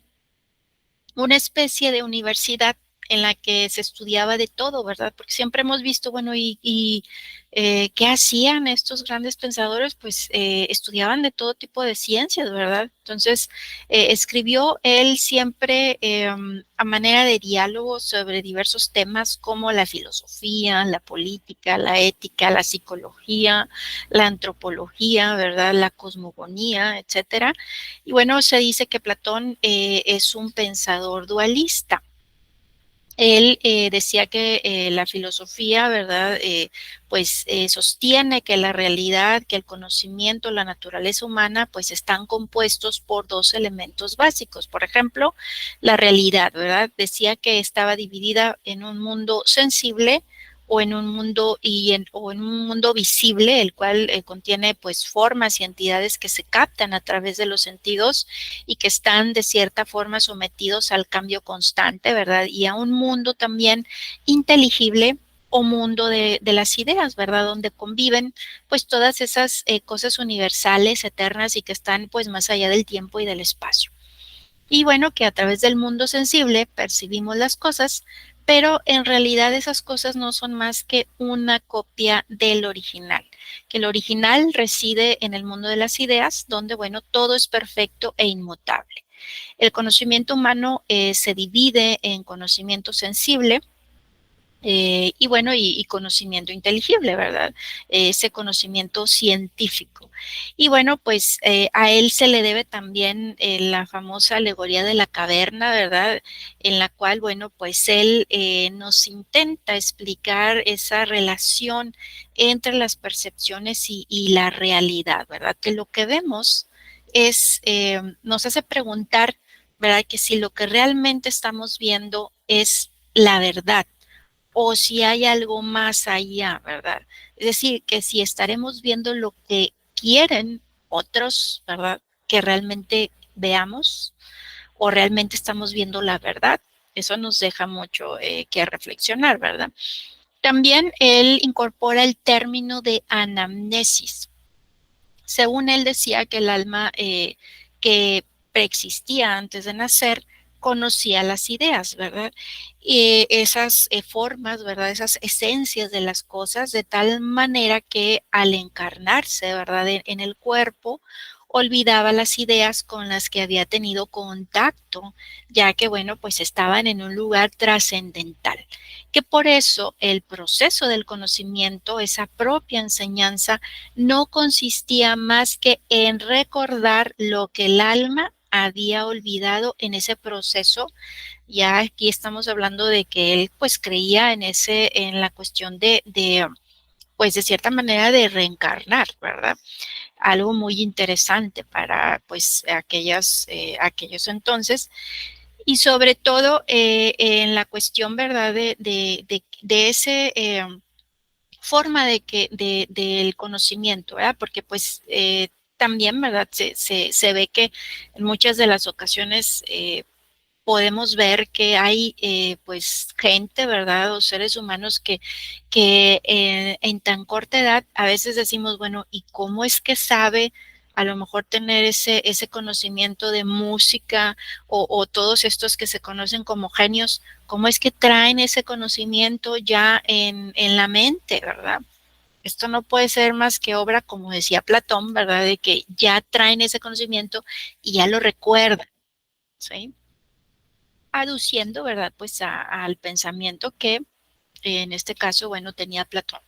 una especie de universidad en la que se estudiaba de todo, ¿verdad? Porque siempre hemos visto, bueno, ¿qué hacían estos grandes pensadores? Pues estudiaban de todo tipo de ciencias, ¿verdad? Entonces, escribió él siempre a manera de diálogo sobre diversos temas como la filosofía, la política, la ética, la psicología, la antropología, ¿verdad? La cosmogonía, etcétera. Y bueno, se dice que Platón es un pensador dualista. Él decía que la filosofía, ¿verdad? Pues sostiene que la realidad, que el conocimiento, la naturaleza humana, pues están compuestos por dos elementos básicos. Por ejemplo, la realidad, ¿verdad? Decía que estaba dividida en un mundo sensible o en un mundo o en un mundo visible, el cual contiene pues formas y entidades que se captan a través de los sentidos y que están de cierta forma sometidos al cambio constante, ¿verdad? Y a un mundo también inteligible o mundo de las ideas, ¿verdad? Donde conviven pues todas esas cosas universales, eternas y que están pues más allá del tiempo y del espacio. Y bueno, que a través del mundo sensible percibimos las cosas, pero en realidad esas cosas no son más que una copia del original, que el original reside en el mundo de las ideas, donde, bueno, todo es perfecto e inmutable. El conocimiento humano se divide en conocimiento sensible, y bueno, y conocimiento inteligible, ¿verdad? Ese conocimiento científico. Y bueno, pues a él se le debe también la famosa alegoría de la caverna, ¿verdad? En la cual, bueno, pues él nos intenta explicar esa relación entre las percepciones y la realidad, ¿verdad? Que lo que vemos es, nos hace preguntar, ¿verdad? Que si lo que realmente estamos viendo es la verdad o si hay algo más allá, ¿verdad? Es decir, que si estaremos viendo lo que quieren otros, ¿verdad? Que realmente veamos o realmente estamos viendo la verdad. Eso nos deja mucho que reflexionar, ¿verdad? También él incorpora el término de anamnesis. Según él decía que el alma que preexistía antes de nacer conocía las ideas, ¿verdad? Y esas formas, ¿verdad? Esas esencias de las cosas, de tal manera que al encarnarse, ¿verdad? En el cuerpo, olvidaba las ideas con las que había tenido contacto, ya que, bueno, pues estaban en un lugar trascendental. Que por eso el proceso del conocimiento, esa propia enseñanza, no consistía más que en recordar lo que el alma había olvidado en ese proceso. Ya aquí estamos hablando de que él pues creía en en la cuestión pues de cierta manera de reencarnar, ¿verdad? Algo muy interesante para pues aquellos entonces. Y sobre todo en la cuestión, ¿verdad? De ese forma del conocimiento, ¿verdad? Porque pues también, ¿verdad? Se ve que en muchas de las ocasiones podemos ver que hay pues gente, ¿verdad? O seres humanos que en tan corta edad a veces decimos, bueno, ¿y cómo es que sabe a lo mejor tener ese conocimiento de música o todos estos que se conocen como genios? ¿Cómo es que traen ese conocimiento ya en la mente, ¿verdad? Esto no puede ser más que obra, como decía Platón, ¿verdad? De que ya traen ese conocimiento y ya lo recuerdan, ¿sí? Aduciendo, ¿verdad? Pues al pensamiento que en este caso, bueno, tenía Platón.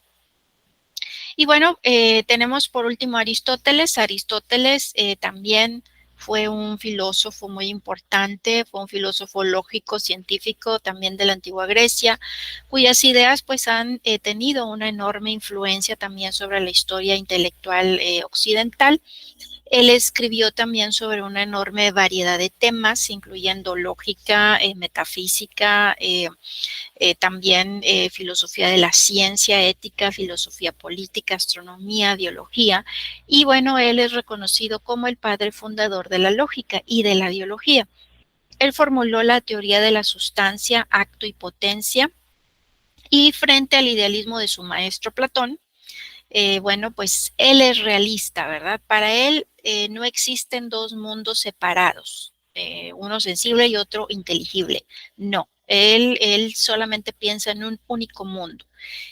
Y bueno, tenemos por último Aristóteles. Aristóteles también fue un filósofo muy importante, fue un filósofo lógico, científico también de la antigua Grecia, cuyas ideas pues han tenido una enorme influencia también sobre la historia intelectual occidental. Él escribió también sobre una enorme variedad de temas, incluyendo lógica, metafísica, también filosofía de la ciencia, ética, filosofía política, astronomía, biología. Y bueno, él es reconocido como el padre fundador de la lógica y de la biología. Él formuló la teoría de la sustancia, acto y potencia. Y frente al idealismo de su maestro Platón, bueno, pues él es realista, ¿verdad? Para él no existen dos mundos separados, uno sensible y otro inteligible. No, él solamente piensa en un único mundo.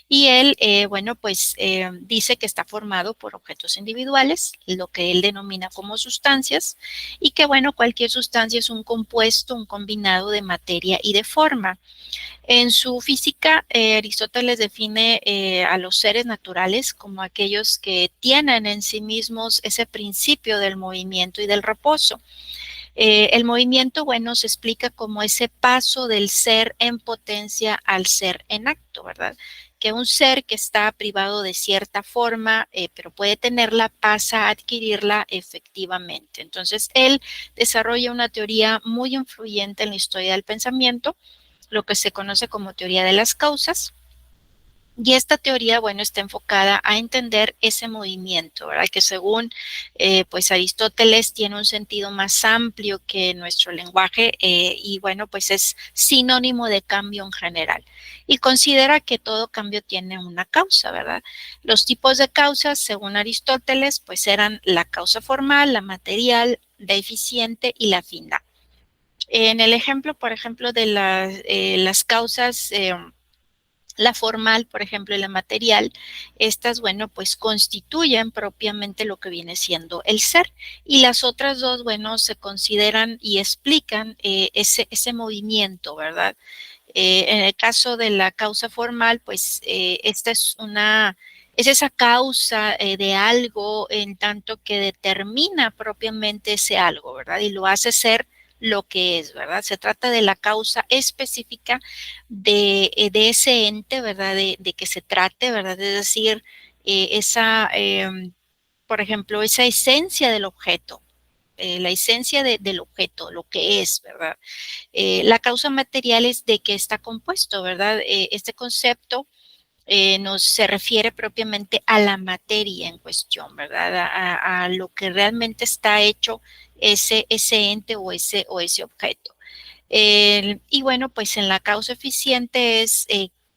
Y él, bueno, pues dice que está formado por objetos individuales, lo que él denomina como sustancias, y que, bueno, cualquier sustancia es un compuesto, un combinado de materia y de forma. En su física, Aristóteles define a los seres naturales como aquellos que tienen en sí mismos ese principio del movimiento y del reposo. El movimiento, bueno, se explica como ese paso del ser en potencia al ser en acto, ¿verdad? Que un ser que está privado de cierta forma, pero puede tenerla, pasa a adquirirla efectivamente. Entonces, él desarrolla una teoría muy influyente en la historia del pensamiento, lo que se conoce como teoría de las causas. Y esta teoría, bueno, está enfocada a entender ese movimiento, ¿verdad? Que según, pues Aristóteles tiene un sentido más amplio que nuestro lenguaje y bueno, pues es sinónimo de cambio en general. Y considera que todo cambio tiene una causa, ¿verdad? Los tipos de causas, según Aristóteles, pues eran la causa formal, la material, la eficiente y la final. En el ejemplo, por ejemplo, de las causas, la formal, por ejemplo, y la material, estas, bueno, pues constituyen propiamente lo que viene siendo el ser. Y las otras dos, bueno, se consideran y explican ese movimiento, ¿verdad? En el caso de la causa formal, pues esta es esa causa de algo en tanto que determina propiamente ese algo, ¿verdad? Y lo hace ser lo que es, ¿verdad? Se trata de la causa específica de ese ente, ¿verdad? De que se trate, ¿verdad? Es decir, por ejemplo, esa esencia del objeto, la esencia del objeto, lo que es, ¿verdad? La causa material es de qué está compuesto, ¿verdad? Este concepto se refiere propiamente a la materia en cuestión, ¿verdad? A lo que realmente está hecho ese ente o ese objeto. Y bueno, pues en la causa eficiente es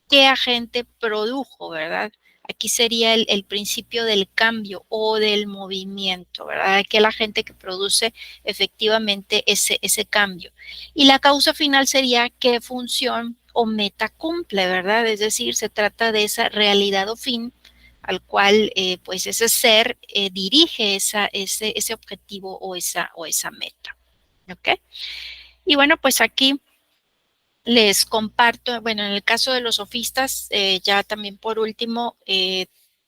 qué agente produjo, ¿verdad? Aquí sería el principio del cambio o del movimiento, ¿verdad? Aquel agente que produce efectivamente ese cambio. Y la causa final sería qué función o meta cumple, ¿verdad? Es decir, se trata de esa realidad o fin al cual pues ese ser dirige ese objetivo o esa meta. ¿Ok? Y bueno, pues aquí les comparto, bueno, en el caso de los sofistas, ya también por último,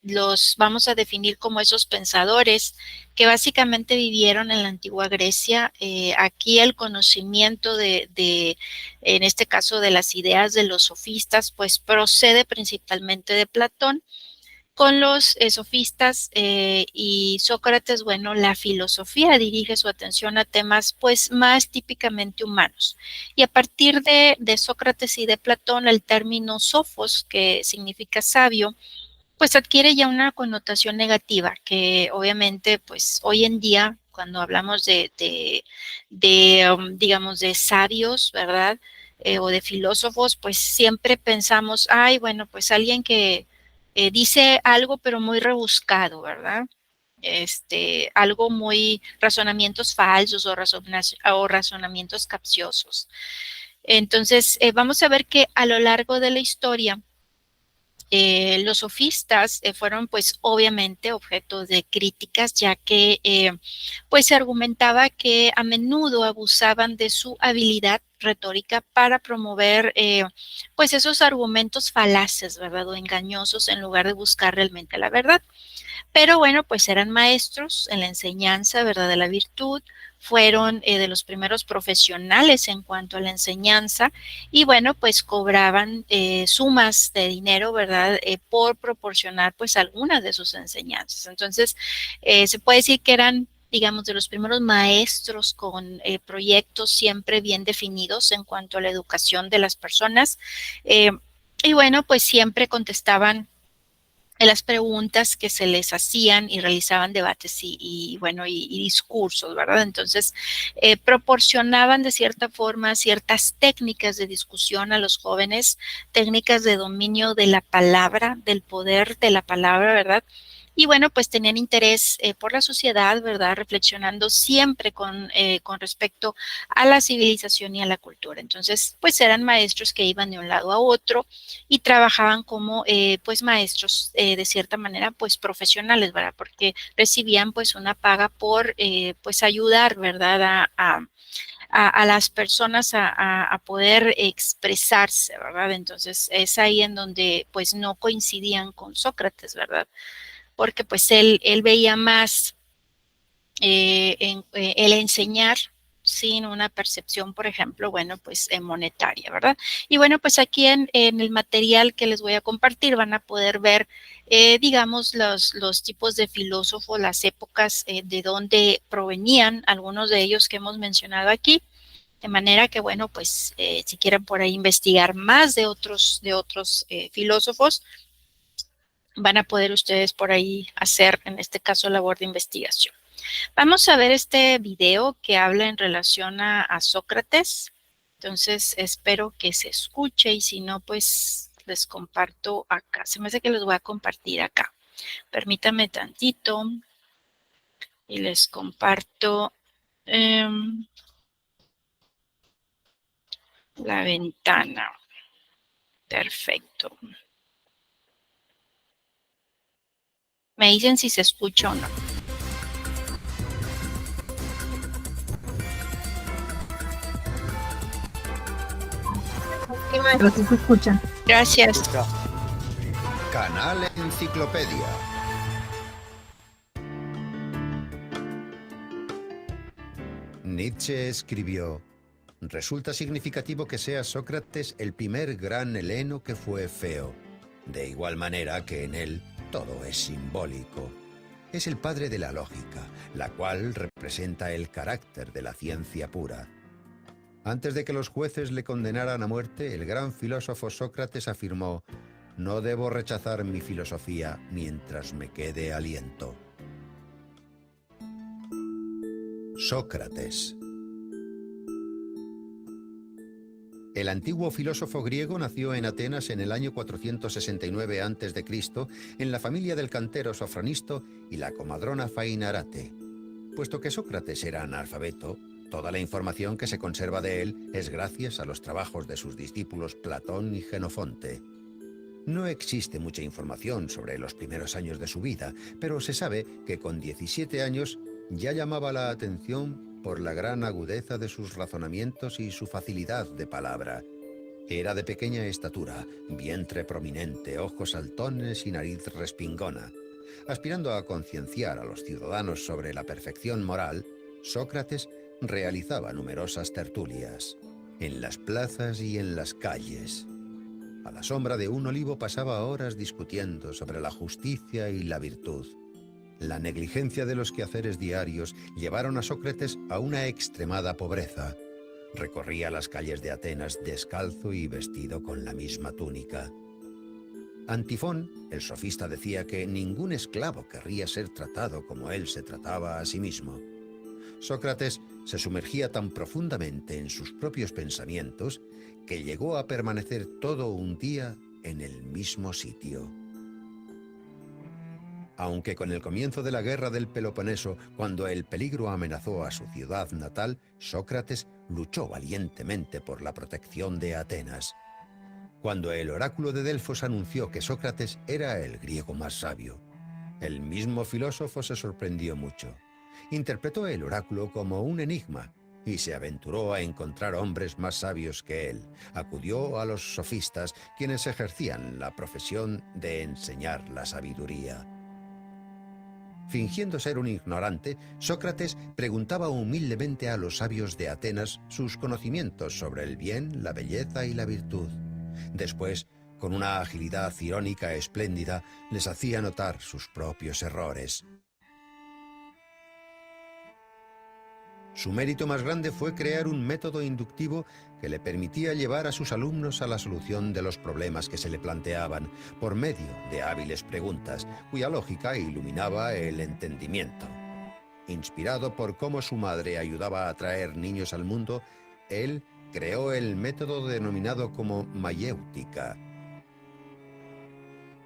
los vamos a definir como esos pensadores que básicamente vivieron en la antigua Grecia. Aquí el conocimiento en este caso, de las ideas de los sofistas, pues procede principalmente de Platón. Con los sofistas y Sócrates, bueno, la filosofía dirige su atención a temas pues más típicamente humanos. Y a partir de Sócrates y de Platón, el término sofos, que significa sabio, pues adquiere ya una connotación negativa, que obviamente pues hoy en día, cuando hablamos digamos, de sabios, ¿verdad? O de filósofos, pues siempre pensamos, ay, bueno, pues alguien que dice algo pero muy rebuscado, ¿verdad? Algo muy razonamientos falsos o razonamientos capciosos. Entonces, vamos a ver que a lo largo de la historia, los sofistas fueron pues obviamente objeto de críticas, ya que pues se argumentaba que a menudo abusaban de su habilidad retórica para promover pues esos argumentos falaces, ¿verdad? O engañosos, en lugar de buscar realmente la verdad. Pero bueno, pues eran maestros en la enseñanza, ¿verdad? De la virtud, fueron de los primeros profesionales en cuanto a la enseñanza y bueno, pues cobraban sumas de dinero, ¿verdad? Por proporcionar pues algunas de sus enseñanzas. Entonces, se puede decir que eran, digamos, de los primeros maestros con proyectos siempre bien definidos en cuanto a la educación de las personas. Eh, y bueno, pues siempre contestaban en las preguntas que se les hacían y realizaban debates bueno, y discursos, ¿verdad? Entonces, proporcionaban de cierta forma ciertas técnicas de discusión a los jóvenes, técnicas de dominio de la palabra, del poder de la palabra, ¿verdad? Y bueno, pues tenían interés por la sociedad, ¿verdad? Reflexionando siempre con respecto a la civilización y a la cultura. Entonces, pues eran maestros que iban de un lado a otro y trabajaban como pues maestros de cierta manera pues profesionales, ¿verdad? Porque recibían pues una paga por pues ayudar, ¿verdad? A las personas a poder expresarse, ¿verdad? Entonces es ahí en donde pues no coincidían con Sócrates, ¿verdad? Porque pues él veía más el enseñar sin una percepción, por ejemplo, bueno, pues monetaria, ¿verdad? Y bueno, pues aquí en el material que les voy a compartir van a poder ver, digamos, los tipos de filósofos, las épocas de donde provenían algunos de ellos que hemos mencionado aquí. De manera que, bueno, pues si quieren por ahí investigar más de otros filósofos, van a poder ustedes por ahí hacer, en este caso, labor de investigación. Vamos a ver este video que habla en relación a Sócrates. Entonces, espero que se escuche y si no, pues les comparto acá. Se me hace que les voy a compartir acá. Permítame tantito y les comparto. La ventana. Perfecto. Me dicen si se escucha o no. Sí, maestra, sí se escuchan. Gracias. Canal Enciclopedia. Nietzsche escribió: resulta significativo que sea Sócrates el primer gran heleno que fue feo, de igual manera que en él todo es simbólico. Es el padre de la lógica, la cual representa el carácter de la ciencia pura. Antes de que los jueces le condenaran a muerte, el gran filósofo Sócrates afirmó: no debo rechazar mi filosofía mientras me quede aliento. Sócrates. El antiguo filósofo griego nació en Atenas en el año 469 a.C., en la familia del cantero Sofronisto y la comadrona Fainarate. Puesto que Sócrates era analfabeto, toda la información que se conserva de él es gracias a los trabajos de sus discípulos Platón y Jenofonte. No existe mucha información sobre los primeros años de su vida, pero se sabe que con 17 años ya llamaba la atención por la gran agudeza de sus razonamientos y su facilidad de palabra. Era de pequeña estatura, vientre prominente, ojos saltones y nariz respingona. Aspirando a concienciar a los ciudadanos sobre la perfección moral, Sócrates realizaba numerosas tertulias, en las plazas y en las calles. A la sombra de un olivo pasaba horas discutiendo sobre la justicia y la virtud. La negligencia de los quehaceres diarios llevaron a Sócrates a una extremada pobreza. Recorría las calles de Atenas descalzo y vestido con la misma túnica. Antifón, el sofista, decía que ningún esclavo querría ser tratado como él se trataba a sí mismo. Sócrates se sumergía tan profundamente en sus propios pensamientos que llegó a permanecer todo un día en el mismo sitio. Aunque con el comienzo de la guerra del Peloponeso, cuando el peligro amenazó a su ciudad natal, Sócrates luchó valientemente por la protección de Atenas. Cuando el oráculo de Delfos anunció que Sócrates era el griego más sabio, el mismo filósofo se sorprendió mucho. Interpretó el oráculo como un enigma y se aventuró a encontrar hombres más sabios que él. Acudió a los sofistas, quienes ejercían la profesión de enseñar la sabiduría. Fingiendo ser un ignorante, Sócrates preguntaba humildemente a los sabios de Atenas sus conocimientos sobre el bien, la belleza y la virtud. Después, con una agilidad irónica espléndida, les hacía notar sus propios errores. Su mérito más grande fue crear un método inductivo que le permitía llevar a sus alumnos a la solución de los problemas que se le planteaban por medio de hábiles preguntas, cuya lógica iluminaba el entendimiento. Inspirado por cómo su madre ayudaba a traer niños al mundo, él creó el método denominado como mayéutica.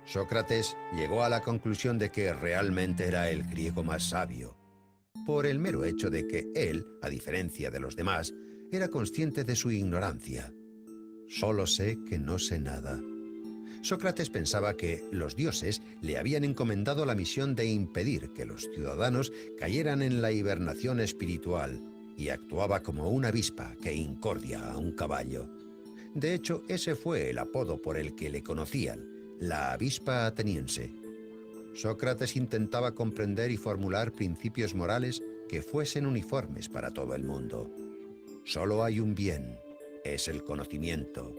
Sócrates llegó a la conclusión de que realmente era el griego más sabio, por el mero hecho de que él, a diferencia de los demás, era consciente de su ignorancia. Solo sé que no sé nada. Sócrates pensaba que los dioses le habían encomendado la misión de impedir que los ciudadanos cayeran en la hibernación espiritual, y actuaba como una avispa que incordia a un caballo. De hecho, ese fue el apodo por el que le conocían, la avispa ateniense. Sócrates intentaba comprender y formular principios morales que fuesen uniformes para todo el mundo. Solo hay un bien, es el conocimiento.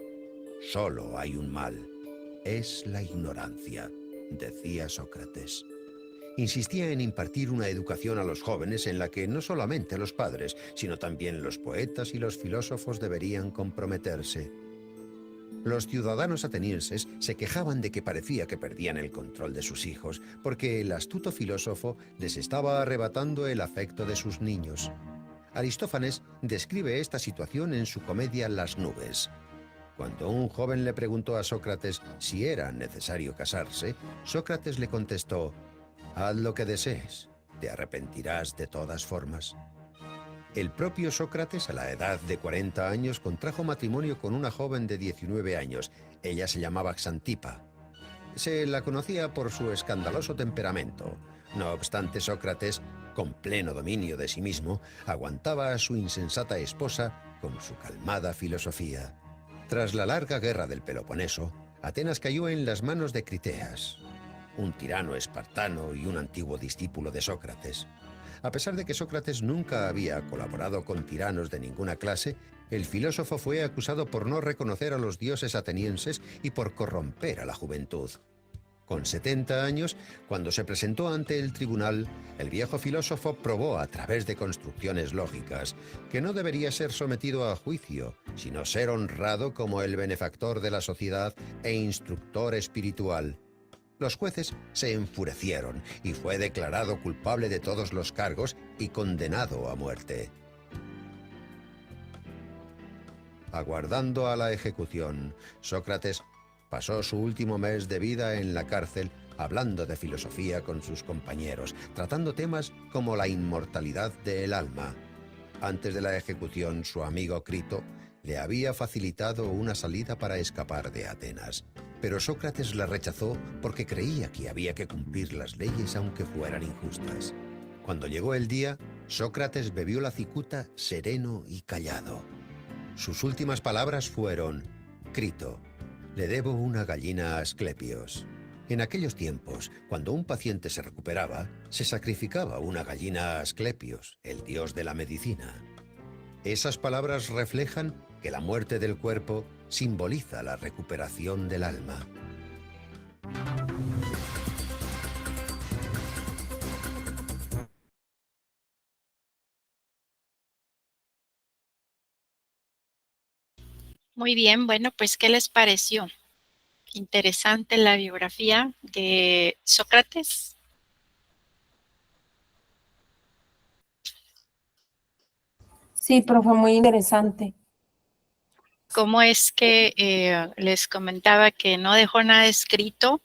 Solo hay un mal, es la ignorancia, decía Sócrates. Insistía en impartir una educación a los jóvenes en la que no solamente los padres, sino también los poetas y los filósofos deberían comprometerse. Los ciudadanos atenienses se quejaban de que parecía que perdían el control de sus hijos, porque el astuto filósofo les estaba arrebatando el afecto de sus niños. Aristófanes describe esta situación en su comedia Las nubes. Cuando un joven le preguntó a Sócrates si era necesario casarse, Sócrates le contestó: haz lo que desees, te arrepentirás de todas formas. El propio Sócrates, a la edad de 40 años, contrajo matrimonio con una joven de 19 años. Ella se llamaba Xantipa. Se la conocía por su escandaloso temperamento. No obstante, Sócrates, con pleno dominio de sí mismo, aguantaba a su insensata esposa con su calmada filosofía. Tras la larga guerra del Peloponeso, Atenas cayó en las manos de Criteas, un tirano espartano y un antiguo discípulo de Sócrates. A pesar de que Sócrates nunca había colaborado con tiranos de ninguna clase, el filósofo fue acusado por no reconocer a los dioses atenienses y por corromper a la juventud. Con 70 años, cuando se presentó ante el tribunal, el viejo filósofo probó a través de construcciones lógicas que no debería ser sometido a juicio, sino ser honrado como el benefactor de la sociedad e instructor espiritual. Los jueces se enfurecieron y fue declarado culpable de todos los cargos y condenado a muerte. Aguardando a la ejecución, Sócrates pasó su último mes de vida en la cárcel hablando de filosofía con sus compañeros, tratando temas como la inmortalidad del alma. Antes de la ejecución, su amigo Crito le había facilitado una salida para escapar de Atenas, pero Sócrates la rechazó porque creía que había que cumplir las leyes aunque fueran injustas. Cuando llegó el día, Sócrates bebió la cicuta sereno y callado. Sus últimas palabras fueron: Crito, le debo una gallina a Asclepios. En aquellos tiempos, cuando un paciente se recuperaba, se sacrificaba una gallina a Asclepios, el dios de la medicina. Esas palabras reflejan que la muerte del cuerpo simboliza la recuperación del alma. Muy bien, bueno, pues, ¿qué les pareció? Interesante la biografía de Sócrates. Sí, pero fue muy interesante. Cómo es que les comentaba que no dejó nada escrito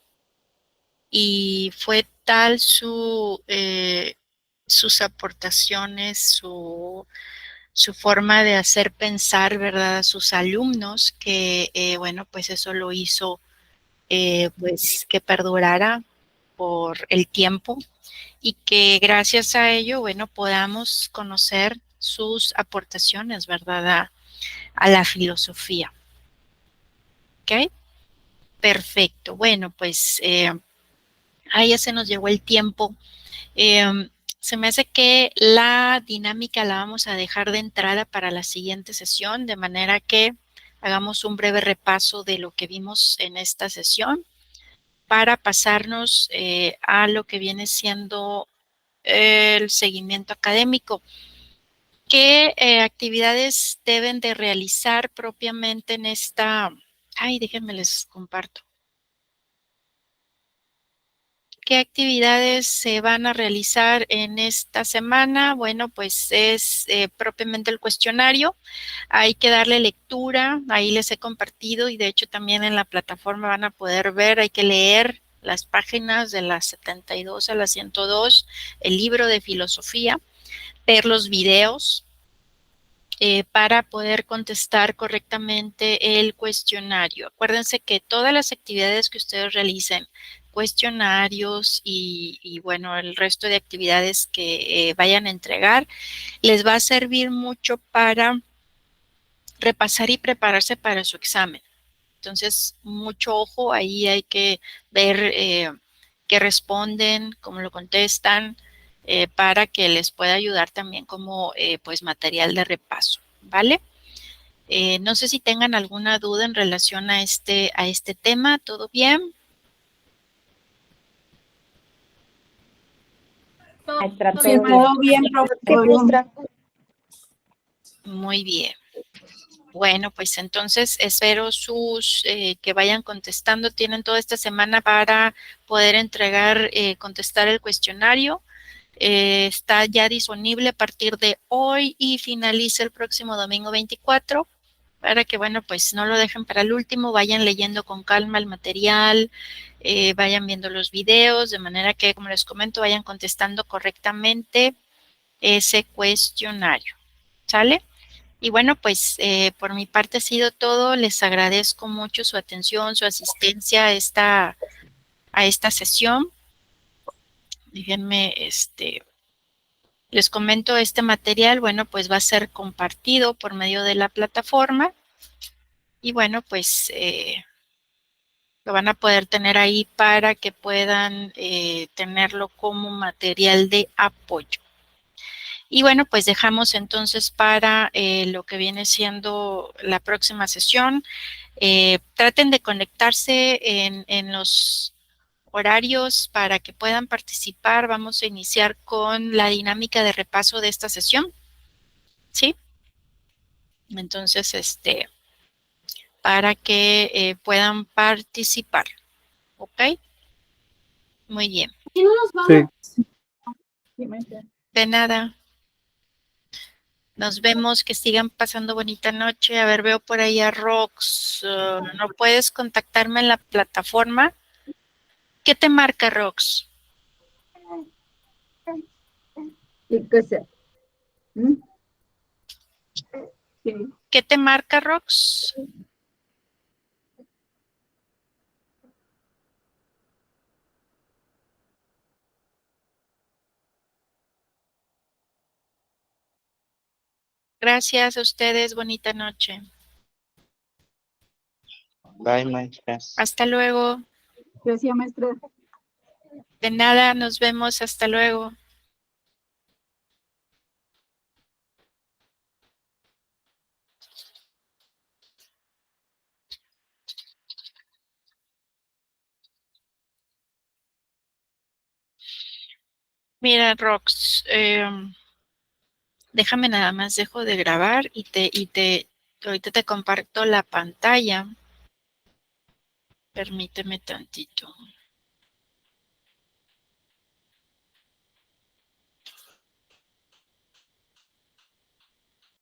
y fue tal sus aportaciones, su forma de hacer pensar, ¿verdad?, a sus alumnos, que, bueno, pues eso lo hizo, pues, que perdurara por el tiempo y que gracias a ello, bueno, podamos conocer sus aportaciones, ¿verdad?, a la filosofía. ¿Ok? Perfecto. Bueno, pues ahí ya se nos llegó el tiempo. Se me hace que la dinámica la vamos a dejar de entrada para la siguiente sesión, de manera que hagamos un breve repaso de lo que vimos en esta sesión para pasarnos a lo que viene siendo el seguimiento académico. ¿Qué actividades deben de realizar propiamente en esta? Ay, déjenme les comparto. ¿Qué actividades se van a realizar en esta semana? Bueno, pues es propiamente el cuestionario. Hay que darle lectura, ahí les he compartido y de hecho también en la plataforma van a poder ver, hay que leer las páginas de las 72 a las 102, el libro de filosofía, ver los videos para poder contestar correctamente el cuestionario. Acuérdense que todas las actividades que ustedes realicen, cuestionarios y bueno, el resto de actividades que vayan a entregar, les va a servir mucho para repasar y prepararse para su examen. Entonces, mucho ojo, ahí hay que ver qué responden, cómo lo contestan, para que les pueda ayudar también como pues material de repaso, ¿vale? No sé si tengan alguna duda en relación a este tema, ¿todo bien? Sí, todo bien, profe. Todo bien. Muy bien. Bueno, pues entonces espero que vayan contestando. Tienen toda esta semana para poder entregar, contestar el cuestionario. Está ya disponible a partir de hoy y finaliza el próximo domingo 24, para que, bueno, pues no lo dejen para el último, vayan leyendo con calma el material, vayan viendo los videos, de manera que, como les comento, vayan contestando correctamente ese cuestionario. ¿Sale? Y bueno, pues por mi parte ha sido todo. Les agradezco mucho su atención, su asistencia a esta sesión. Díganme, les comento, este material, bueno, pues va a ser compartido por medio de la plataforma y bueno, pues lo van a poder tener ahí para que puedan tenerlo como material de apoyo. Y bueno, pues dejamos entonces para lo que viene siendo la próxima sesión. Traten de conectarse en los horarios para que puedan participar. Vamos a iniciar con la dinámica de repaso de esta sesión, ¿sí? Entonces, para que puedan participar, ¿ok? Muy bien. ¿Y no nos vamos? Sí. De nada. Nos vemos, que sigan pasando bonita noche. A ver, veo por ahí a Rox. ¿No puedes contactarme en la plataforma? ¿Qué te marca, Rox? ¿Y qué sé? ¿Mm? Sí. ¿Qué te marca, Rox? Gracias a ustedes, bonita noche. Bye, maestras. Hasta luego. Gracias, maestra. De nada, nos vemos. Hasta luego. Mira, Rox, déjame nada más, dejo de grabar y ahorita te comparto la pantalla. Permíteme tantito.